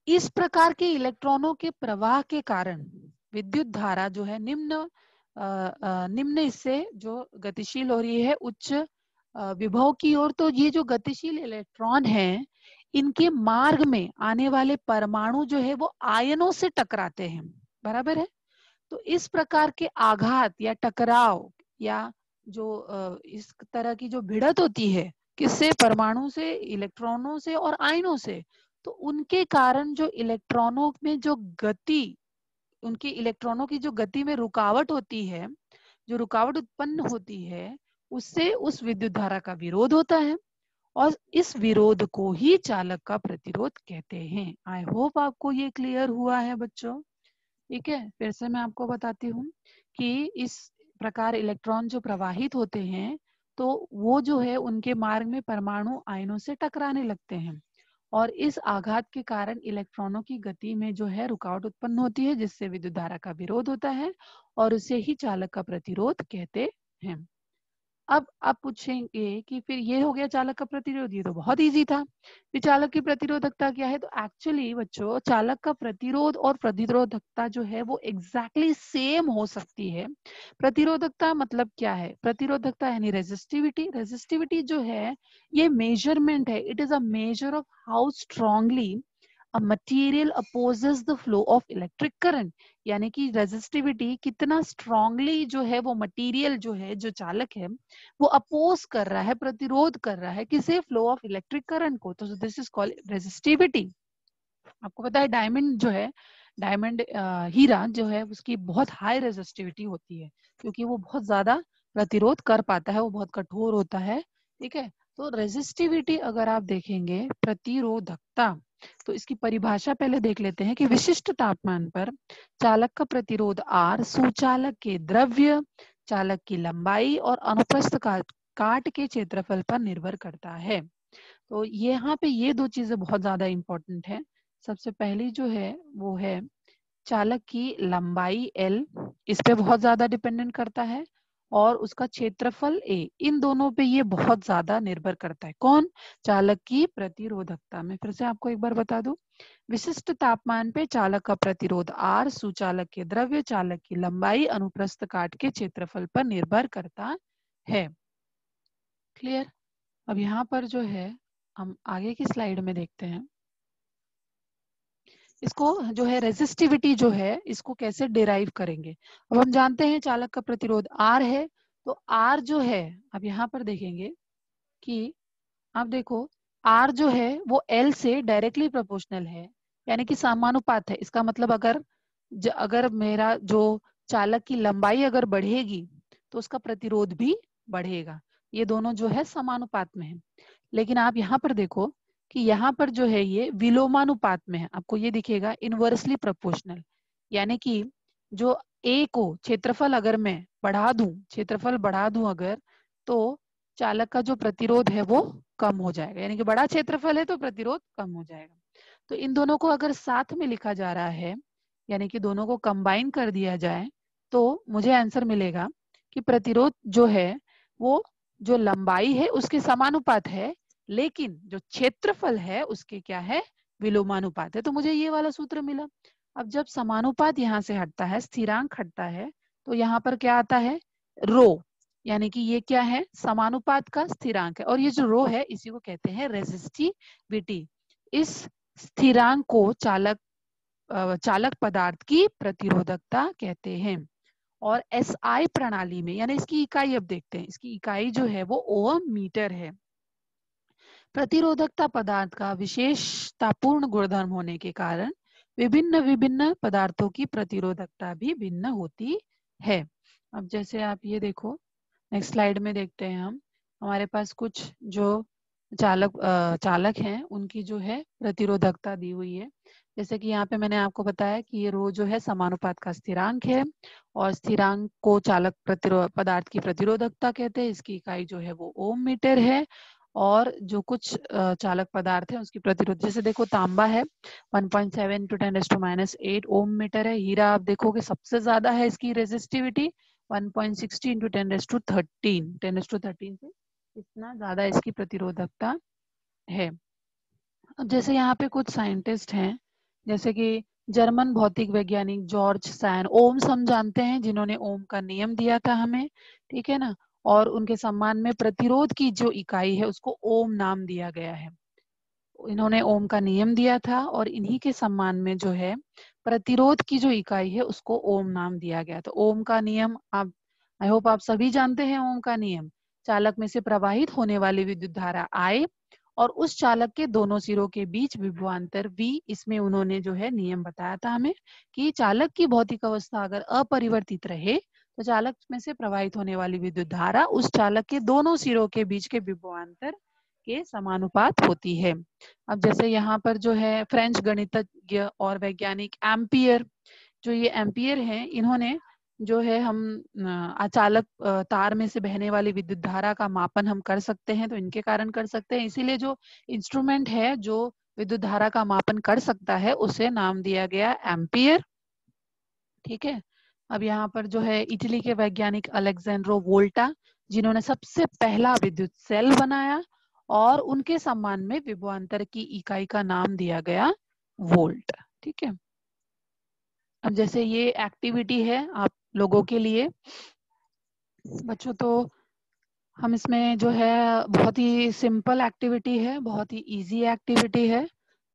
इस प्रकार के इलेक्ट्रॉनों के प्रवाह के कारण विद्युत धारा जो है निम्न इससे जो गतिशील हो रही है उच्च विभव की ओर। तो ये जो गतिशील इलेक्ट्रॉन है इनके मार्ग में आने वाले परमाणु जो है वो आयनों से टकराते हैं, बराबर है। तो इस प्रकार के आघात या टकराव या जो इस तरह की जो भिड़त होती है किससे, परमाणु से, इलेक्ट्रॉनों से और आयनों से, तो उनके कारण जो इलेक्ट्रॉनों में जो गति, उनकी इलेक्ट्रॉनों की जो गति में रुकावट होती है, जो रुकावट उत्पन्न होती है उससे उस विद्युत धारा का विरोध होता है और इस विरोध को ही चालक का प्रतिरोध कहते हैं। आई होप आपको ये क्लियर हुआ है बच्चों। ठीक है, फिर से मैं आपको बताती हूँ कि इस प्रकार इलेक्ट्रॉन जो प्रवाहित होते हैं तो वो जो है उनके मार्ग में परमाणु आयनों से टकराने लगते हैं और इस आघात के कारण इलेक्ट्रॉनों की गति में जो है रुकावट उत्पन्न होती है जिससे विद्युत धारा का विरोध होता है और उसे ही चालक का प्रतिरोध कहते हैं। अब आप पूछेंगे कि फिर ये हो गया चालक का प्रतिरोध, ये तो बहुत इजी था। फिर चालक की प्रतिरोधकता क्या है, तो एक्चुअली बच्चों चालक का प्रतिरोध और प्रतिरोधकता जो है वो एग्जैक्टली सेम हो सकती है। प्रतिरोधकता मतलब क्या है, प्रतिरोधकता यानी रेजिस्टिविटी। रेजिस्टिविटी जो है ये मेजरमेंट है, it is a measure of how strongly a material opposes the flow of electric current। यानी कि रेजिस्टिविटी कितना स्ट्रांगली जो है वो मटेरियल जो है, जो चालक है वो अपोज कर रहा है, प्रतिरोध कर रहा है किसे, फ्लो ऑफ इलेक्ट्रिक करंट को। तो दिस इज कॉल्ड रेजिस्टिविटी। आपको पता है डायमंड जो है, डायमंड हीरा जो है उसकी बहुत हाई रेजिस्टिविटी होती है क्योंकि वो बहुत ज्यादा प्रतिरोध कर पाता है, वो बहुत कठोर होता है। ठीक है, तो रेजिस्टिविटी अगर आप देखेंगे, प्रतिरोधकता, तो इसकी परिभाषा पहले देख लेते हैं कि विशिष्ट तापमान पर चालक का प्रतिरोध R सुचालक के द्रव्य, चालक की लंबाई और अनुप्रस्थ काट के क्षेत्रफल पर निर्भर करता है। तो यहाँ पे ये दो चीजें बहुत ज्यादा इंपॉर्टेंट है। सबसे पहली जो है वो है चालक की लंबाई L, इस पे बहुत ज्यादा डिपेंडेंट करता है और उसका क्षेत्रफल A, इन दोनों पे ये बहुत ज्यादा निर्भर करता है। कौन, चालक की प्रतिरोधकता। मैं फिर से आपको एक बार बता दूं, विशिष्ट तापमान पे चालक का प्रतिरोध R सुचालक के द्रव्य, चालक की लंबाई, अनुप्रस्थ काट के क्षेत्रफल पर निर्भर करता है। क्लियर। अब यहाँ पर जो है हम आगे की स्लाइड में देखते हैं, इसको जो है रेजिस्टिविटी जो है इसको कैसे डिराइव करेंगे। अब हम जानते हैं चालक का प्रतिरोध R है, तो R जो है, अब यहाँ पर देखेंगे कि आप देखो R जो है वो L से डायरेक्टली प्रोपोर्शनल है, यानी कि समानुपात है। इसका मतलब अगर मेरा जो चालक की लंबाई अगर बढ़ेगी तो उसका प्रतिरोध भी बढ़ेगा, ये दोनों जो है समानुपात में है। लेकिन आप यहाँ पर देखो कि यहाँ पर जो है ये विलोमानुपात में है, आपको ये दिखेगा इनवर्सली प्रोपोर्शनल, यानी कि जो A को क्षेत्रफल अगर मैं क्षेत्रफल बढ़ा दूं अगर, तो चालक का जो प्रतिरोध है वो कम हो जाएगा, यानी कि बड़ा क्षेत्रफल है तो प्रतिरोध कम हो जाएगा। तो इन दोनों को अगर साथ में लिखा जा रहा है, यानी कि दोनों को कंबाइन कर दिया जाए, तो मुझे आंसर मिलेगा कि प्रतिरोध जो है वो जो लंबाई है उसके समानुपात है, लेकिन जो क्षेत्रफल है उसके क्या है, विलोमानुपात है। तो मुझे ये वाला सूत्र मिला। अब जब समानुपात यहाँ से हटता है, स्थिरांक हटता है, तो यहाँ पर क्या आता है, रो, यानी कि ये क्या है, समानुपात का स्थिरांक है और ये जो रो है इसी को कहते हैं रेजिस्टिविटी। इस स्थिरांक को चालक पदार्थ की प्रतिरोधकता कहते हैं। और SI प्रणाली में, यानी इसकी इकाई अब देखते हैं, इसकी इकाई जो है वो ओम मीटर है। प्रतिरोधकता पदार्थ का विशेष विशेषतापूर्ण गुणधर्म होने के कारण विभिन्न विभिन्न पदार्थों की प्रतिरोधकता भी भिन्न होती है। अब जैसे आप ये देखो, नेक्स्ट स्लाइड में देखते हैं हम, हमारे पास कुछ जो चालक हैं उनकी जो है प्रतिरोधकता दी हुई है। जैसे कि यहाँ पे मैंने आपको बताया कि ये रो जो है समानुपात का स्थिरांक है, और स्थिरांक को चालक पदार्थ की प्रतिरोधकता कहते हैं। इसकी इकाई जो है वो ओम मीटर है। और जो कुछ चालक पदार्थ है उसकी प्रतिरोध, जैसे देखो तांबा है 1.7 × 10⁻⁸ ओम मीटर है। हीरा आप देखोगे सबसे ज्यादा है इसकी रेजिस्टिविटी 1.60 × 10⁻13 से इतना ज्यादा इसकी प्रतिरोधकता है। अब जैसे यहाँ पे कुछ साइंटिस्ट हैं, जैसे कि जर्मन भौतिक वैज्ञानिक जॉर्ज सैन, ओम्स हम जानते हैं, जिन्होंने ओम का नियम दिया था हमें, ठीक है ना। और उनके सम्मान में प्रतिरोध की जो इकाई है उसको ओम नाम दिया गया है। इन्होंने ओम का नियम दिया था और इन्हीं के सम्मान में जो है प्रतिरोध की जो इकाई है उसको ओम नाम दिया गया। तो ओम का नियम आप, आई होप आप सभी जानते हैं ओम का नियम। चालक में से प्रवाहित होने वाली विद्युत धारा I और उस चालक के दोनों सिरों के बीच विभवांतर V, इसमें उन्होंने जो है नियम बताया था हमें कि चालक की भौतिक अवस्था अगर अपरिवर्तित रहे तो चालक में से प्रवाहित होने वाली विद्युत धारा उस चालक के दोनों सिरों के बीच के विभवांतर के समानुपात होती है। अब जैसे यहाँ पर जो है फ्रेंच गणितज्ञ और वैज्ञानिक एम्पियर, जो ये एम्पियर हैं, इन्होंने जो है हम अचालक तार में से बहने वाली विद्युत धारा का मापन हम कर सकते हैं, तो इनके कारण कर सकते हैं। इसीलिए जो इंस्ट्रूमेंट है जो विद्युत धारा का मापन कर सकता है उसे नाम दिया गया एम्पियर, ठीक है। अब यहाँ पर जो है इटली के वैज्ञानिक अलेक्जेंड्रो वोल्टा, जिन्होंने सबसे पहला विद्युत सेल बनाया, और उनके सम्मान में विभवांतर की इकाई का नाम दिया गया वोल्ट, ठीक है। अब जैसे ये एक्टिविटी है आप लोगों के लिए बच्चों, तो हम इसमें जो है बहुत ही सिंपल एक्टिविटी है, बहुत ही इजी एक्टिविटी है।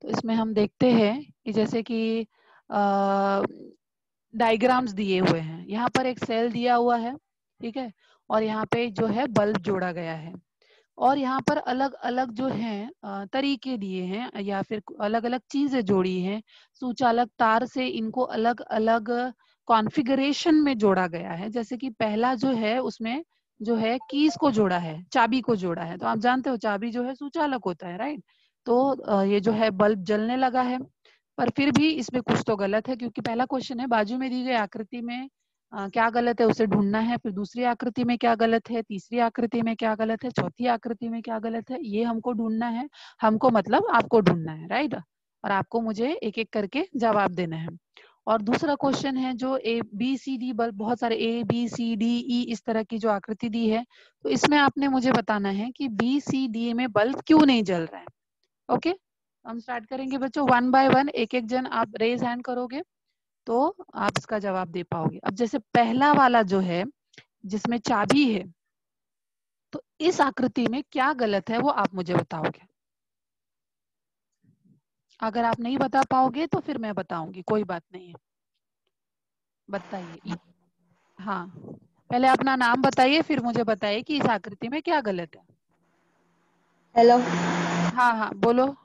तो इसमें हम देखते हैं कि जैसे कि डायग्राम्स दिए हुए हैं, यहाँ पर एक सेल दिया हुआ है, ठीक है, और यहाँ पे जो है बल्ब जोड़ा गया है, और यहाँ पर अलग अलग जो हैं तरीके दिए हैं या फिर अलग अलग चीजें जोड़ी हैं। सुचालक तार से इनको अलग अलग कॉन्फ़िगरेशन में जोड़ा गया है। जैसे कि पहला जो है उसमें जो है कीज को जोड़ा है, चाबी को जोड़ा है। तो आप जानते हो चाबी जो है सुचालक होता है, राइट। तो ये जो है बल्ब जलने लगा है, पर फिर भी इसमें कुछ तो गलत है, क्योंकि पहला क्वेश्चन है बाजू में दी गई आकृति में क्या गलत है उसे ढूंढना है। फिर दूसरी आकृति में क्या गलत है, तीसरी आकृति में क्या गलत है, चौथी आकृति में क्या गलत है, ये हमको ढूंढना है। हमको मतलब आपको ढूंढना है, राइट। और आपको मुझे एक एक करके जवाब देना है। और दूसरा क्वेश्चन है जो ABCD बल्ब, बहुत सारे ABCDE इस तरह की जो आकृति दी है, तो इसमें आपने मुझे बताना है कि BCD में बल्ब क्यों नहीं जल रहा है। ओके, हम स्टार्ट करेंगे बच्चों, 1 बाय 1 एक एक जन आप रेज हैंड करोगे तो आप इसका जवाब दे पाओगे। अब जैसे पहला वाला जो है जिसमें चाबी है, तो इस आकृति में क्या गलत है वो आप मुझे बताओगे। अगर आप नहीं बता पाओगे तो फिर मैं बताऊंगी, कोई बात नहीं है, बताइए। हाँ, पहले अपना नाम बताइए फिर मुझे बताइए कि इस आकृति में क्या गलत है। हेलो हाँ हाँ बोलो,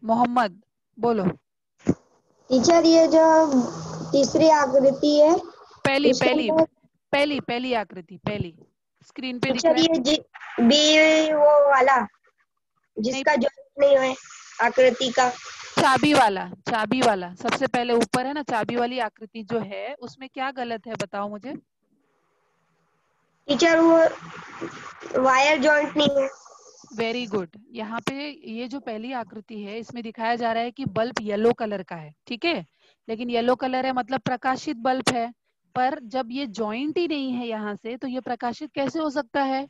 मोहम्मद बोलो। टीचर, ये जो तीसरी आकृति है पहली उसके पहली अंदर पहली पहली आकृति, पहली स्क्रीन पे दिख टीचर, रहा है। ये बी वो वाला नहीं, जिसका जॉइंट नहीं है आकृति का। चाबी वाला सबसे पहले ऊपर है ना, चाबी वाली आकृति जो है उसमें क्या गलत है बताओ मुझे। टीचर, वो वायर जॉइंट नहीं है। Very good. यहाँ पे ये जो पहली आकृति है इसमें दिखाया जा रहा है कि बल्ब येलो कलर का है, ठीक है, लेकिन येलो कलर है मतलब प्रकाशित बल्ब है। पर जब ये जॉइंट ही नहीं है यहाँ से, तो ये प्रकाशित कैसे हो सकता है,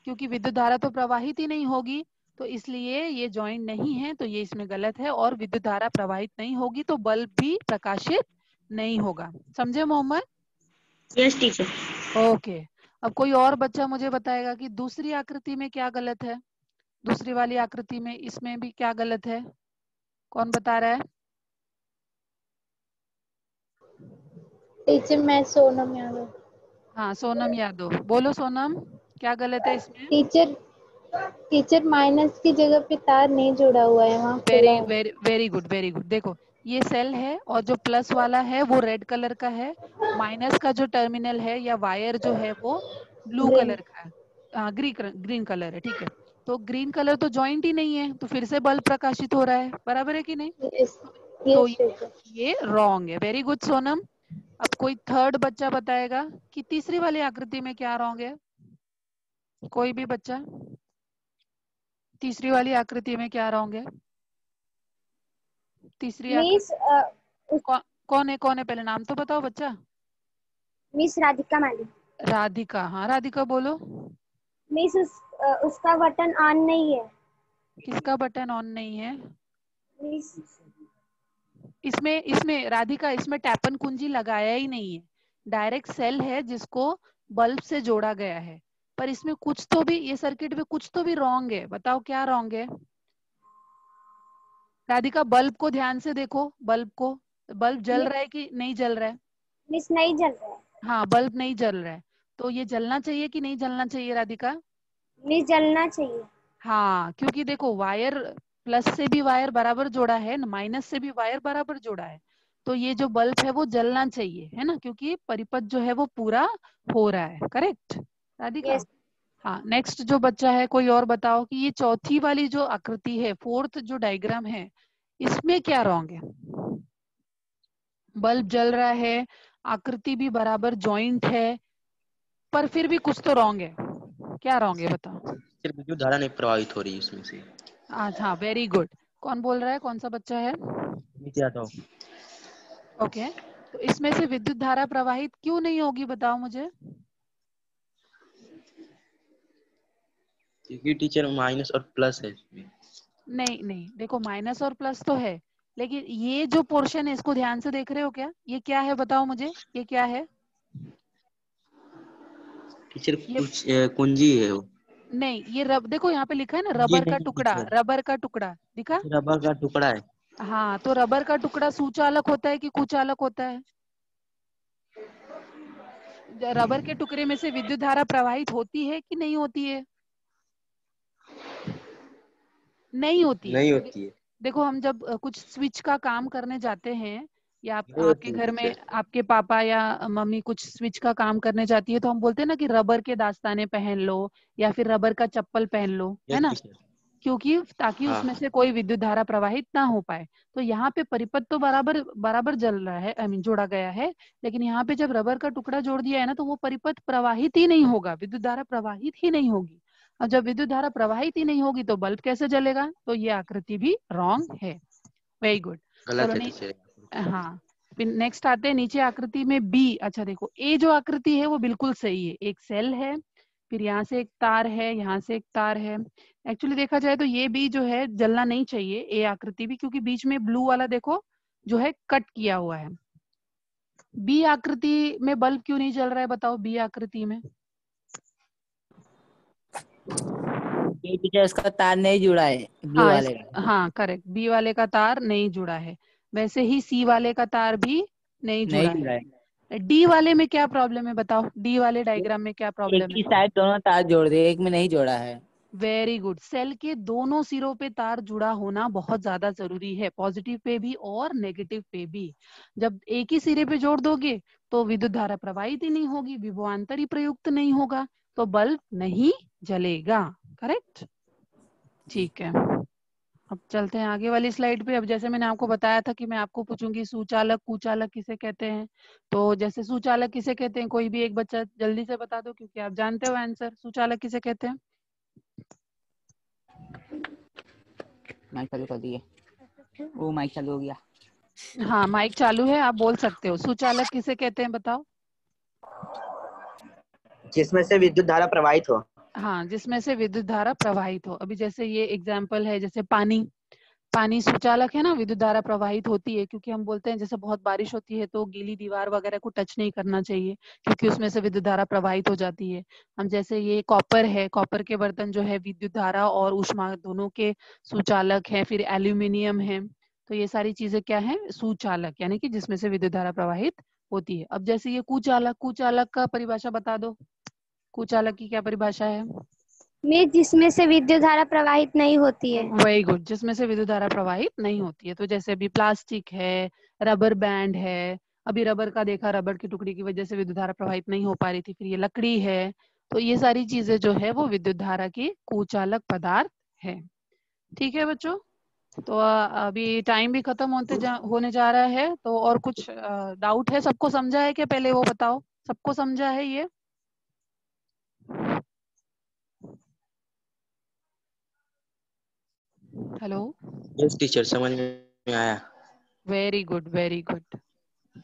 क्योंकि विद्युत धारा तो प्रवाहित ही नहीं होगी। तो इसलिए ये जॉइंट नहीं है, तो ये इसमें गलत है, और विद्युत धारा प्रवाहित नहीं होगी तो बल्ब भी प्रकाशित नहीं होगा। समझे मोहम्मद? Yes teacher. ओके। अब कोई और बच्चा मुझे बताएगा कि दूसरी आकृति में क्या गलत है, दूसरी वाली आकृति में इसमें भी क्या गलत है, कौन बता रहा है? टीचर, मैं सोनम यादव। हाँ सोनम यादव, बोलो सोनम क्या गलत है इसमें। टीचर, टीचर माइनस की जगह पे तार नहीं जुड़ा हुआ है, वहाँ खुला वेरी है। Very very good very good. देखो ये सेल है और जो प्लस वाला है वो रेड कलर का है, माइनस का जो टर्मिनल है या वायर जो है वो ब्लू ग्रीन। कलर का है, ग्रीन कलर है। ठीक है, तो ग्रीन कलर तो जॉइंट ही नहीं है, तो फिर से बल्ब प्रकाशित हो रहा है, बराबर है कि नहीं? यस तो यस टीचर। ये रॉन्ग है। Very good Sonam. अब कोई थर्ड बच्चा बताएगा कि तीसरी वाली आकृति में क्या रॉन्ग है? कोई भी बच्चा, तीसरी वाली आकृति में क्या रॉन्ग है? तीसरी मिस आकृति कौन है? पहले नाम तो बताओ बच्चा। Miss Radhika madam. राधिका, हाँ राधिका बोलो। मिस उसका बटन ऑन नहीं है। किसका बटन ऑन नहीं है? मिस इसमें इसमें राधिका, इसमें टैपन कुंजी लगाया ही नहीं है, डायरेक्ट सेल है जिसको बल्ब से जोड़ा गया है। पर इसमें कुछ तो भी, ये सर्किट में कुछ तो भी रॉन्ग है, बताओ क्या रॉन्ग है? राधिका बल्ब को ध्यान से देखो, बल्ब को, बल्ब जल रहा है कि नहीं जल रहा है? मिस नहीं जल रहा है। हाँ बल्ब नहीं जल रहा है, तो ये जलना चाहिए कि नहीं जलना चाहिए राधिका? मिस जलना चाहिए। हाँ, क्योंकि देखो वायर, प्लस से भी वायर बराबर जोड़ा है, माइनस से भी वायर बराबर जोड़ा है, तो ये जो बल्ब है वो जलना चाहिए, है ना, क्योंकि परिपथ जो है वो पूरा हो रहा है। करेक्ट राधिका? यस। हाँ, नेक्स्ट जो बच्चा है कोई और बताओ कि ये चौथी वाली जो आकृति है, फोर्थ जो डायग्राम है, इसमें क्या रॉन्ग है? बल्ब जल रहा है, आकृति भी बराबर जॉइंट है, पर फिर भी कुछ तो रॉन्ग है। क्या रॉन्ग है बताओ? सिर्फ विद्युत धारा नहीं प्रवाहित हो रही है उसमें से। अच्छा वेरी गुड। कौन बोल रहा है, कौन सा बच्चा है? नीचे आता हूँ। ओके, तो इसमें से विद्युत धारा प्रवाहित क्यों नहीं होगी बताओ मुझे? क्योंकि टीचर माइनस और प्लस है इसमें। नहीं नहीं, देखो माइनस और प्लस तो है, लेकिन ये जो पोर्शन है इसको ध्यान से देख रहे हो क्या? ये क्या है बताओ मुझे, ये क्या है? टीचर ये कुछ कुंजी है वो। नहीं, ये देखो यहाँ पे लिखा है ना, ये रबर का नहीं टुकड़ा, टीचर, रबर का टुकड़ा दिखा? रबर का टुकड़ा है। हाँ, तो रबर का टुकड़ा सुचालक होता है कि कुचालक होता है? रबर के टुकड़े में से विद्युत धारा प्रवाहित होती है कि नहीं होती है? नहीं होती है। नहीं तो होती है। देखो हम जब कुछ स्विच का काम करने जाते हैं, या नहीं आपके होती है घर में टीचर। आपके पापा या मम्मी कुछ स्विच का काम करने जाती है, तो हम बोलते हैं ना कि रबर के दास्ताने पहन लो या फिर रबर का चप्पल पहन लो, है यस ना, टीचर। क्योंकि ताकि हाँ। उसमें से कोई विद्युत धारा प्रवाहित ना हो पाए। तो यहाँ पे परिपथ तो बराबर बराबर जल रहा है, आई मीन जोड़ा गया है, लेकिन यहाँ पे जब रबर का टुकड़ा जोड़ दिया है ना, तो वो परिपथ प्रवाहित ही नहीं होगा, विद्युत धारा प्रवाहित ही नहीं होगी। और जब विद्युत धारा प्रवाहित ही नहीं होगी तो बल्ब कैसे जलेगा? तो ये आकृति भी रॉन्ग है। Very good. चलो गलत है नहीं, टीचर। हाँ, फिर नेक्स्ट आते हैं नीचे आकृति में बी। अच्छा देखो, ए जो आकृति है वो बिल्कुल सही है, एक सेल है, फिर यहाँ से एक तार है, यहाँ से एक तार है। एक्चुअली देखा जाए तो ये भी जो है जलना नहीं चाहिए, ए आकृति भी, क्योंकि बीच में ब्लू वाला देखो जो है कट किया हुआ है। बी आकृति में बल्ब क्यों नहीं जल रहा है बताओ? बी आकृति में ये टीचर उसका तार नहीं जुड़ा है ब्लू हाँ वाले का। हाँ करेक्ट, बी वाले का तार नहीं जुड़ा है, वैसे ही सी वाले का तार भी नहीं नहीं जुड़ा जुड़ा है। है। डी वाले में क्या प्रॉब्लम है बताओ? डी वाले डायग्राम में क्या एक प्रॉब्लम ही है? साइड दोनों तार जोड़ दिए, एक में नहीं जोड़ा है। Very good. सेल के दोनों सिरों पे तार जुड़ा होना बहुत ज्यादा जरूरी है, पॉजिटिव पे भी और नेगेटिव पे भी। जब एक ही सिरे पे जोड़ दोगे तो विद्युत धारा प्रवाहित ही नहीं होगी, विभवांतर ही प्रयुक्त नहीं होगा, तो बल्ब नहीं जलेगा। करेक्ट? ठीक है, अब चलते हैं आगे वाली स्लाइड पे। अब जैसे मैंने आपको बताया था कि मैं आपको पूछूंगी सुचालक कुचालक किसे कहते हैं, तो जैसे सुचालक किसे कहते हैं, कोई भी एक बच्चा जल्दी से बता दो, क्योंकि आप जानते हो आंसर। सुचालक किसे कहते हैं? माइक चालू कर दिए। वो माइक चालू हो गया। हाँ माइक चालू है, आप बोल सकते हो। सुचालक किसे कहते हैं बताओ? जिसमें से विद्युत धारा प्रवाहित हो। हाँ, जिसमें से विद्युत धारा प्रवाहित हो। अभी जैसे ये एग्जाम्पल है, जैसे पानी, पानी सुचालक है ना, विद्युत धारा प्रवाहित होती है, क्योंकि हम बोलते हैं जैसे बहुत बारिश होती है तो गीली दीवार वगैरह को टच नहीं करना चाहिए, क्योंकि उसमें से विद्युत धारा प्रवाहित हो जाती है। हम जैसे ये कॉपर है, कॉपर के बर्तन जो है विद्युत धारा और ऊष्मा दोनों के सुचालक हैं। फिर एल्यूमिनियम है, तो ये सारी चीजें क्या है? सुचालक, यानी कि जिसमें से विद्युत धारा प्रवाहित होती है। अब जैसे ये कुचालक, कुचालक का परिभाषा बता दो, कुचालक की क्या परिभाषा है? में जिसमें से विद्युत धारा प्रवाहित नहीं होती है। वेरी गुड, जिसमें से विद्युत धारा प्रवाहित नहीं होती है। तो जैसे अभी प्लास्टिक है, रबर बैंड है, अभी रबर का देखा, रबर की टुकड़ी की वजह से विद्युत धारा प्रवाहित नहीं हो पा रही थी। फिर ये लकड़ी है, तो ये सारी चीजें जो है वो विद्युत धारा की कुचालक पदार्थ है। ठीक है बच्चों, तो अभी टाइम भी खत्म होने जा रहा है। तो और कुछ डाउट है? सबको समझा है क्या? पहले वो बताओ, सबको समझा है ये? हेलो? यस टीचर, समझ में आया। वेरी गुड, वेरी गुड,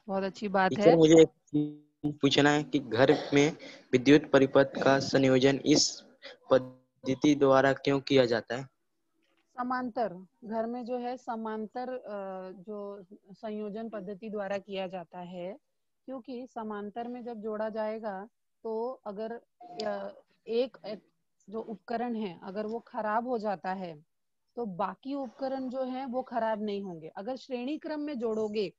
बहुत अच्छी बात टीचर है। मुझे एक चीज पूछना है कि घर में विद्युत परिपथ का संयोजन इस पद्धति द्वारा क्यों किया जाता है? समांतर, घर में जो है समांतर जो संयोजन पद्धति द्वारा किया जाता है, क्योंकि समांतर में जब जोड़ा जाएगा तो अगर एक जो उपकरण है अगर वो खराब हो जाता है तो बाकी उपकरण जो है वो खराब नहीं होंगे। अगर श्रेणी क्रम में जोड़ोगे,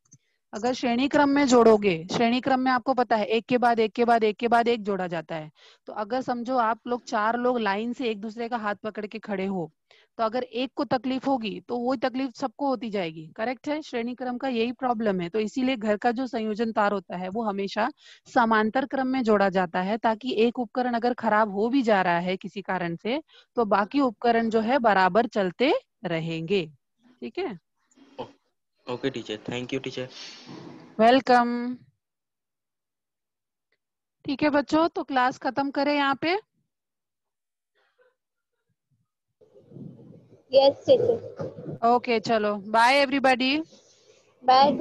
श्रेणी क्रम में आपको पता है एक के बाद एक के बाद एक के बाद एक जोड़ा जाता है। तो अगर समझो आप लोग 4 लोग लाइन से एक दूसरे का हाथ पकड़ के खड़े हो, तो अगर एक को तकलीफ होगी तो वो तकलीफ सबको होती जाएगी। करेक्ट है? श्रेणी क्रम का यही प्रॉब्लम है। तो इसीलिए घर का जो संयोजन तार होता है वो हमेशा समांतर क्रम में जोड़ा जाता है, ताकि एक उपकरण अगर खराब हो भी जा रहा है किसी कारण से तो बाकी उपकरण जो है बराबर चलते रहेंगे। ठीक है? Okay teacher, thank you teacher. Welcome. ठीक है बच्चों, तो क्लास खत्म करें यहाँ पे। Yes teacher. ओके, चलो बाय एवरीबॉडी। बाय।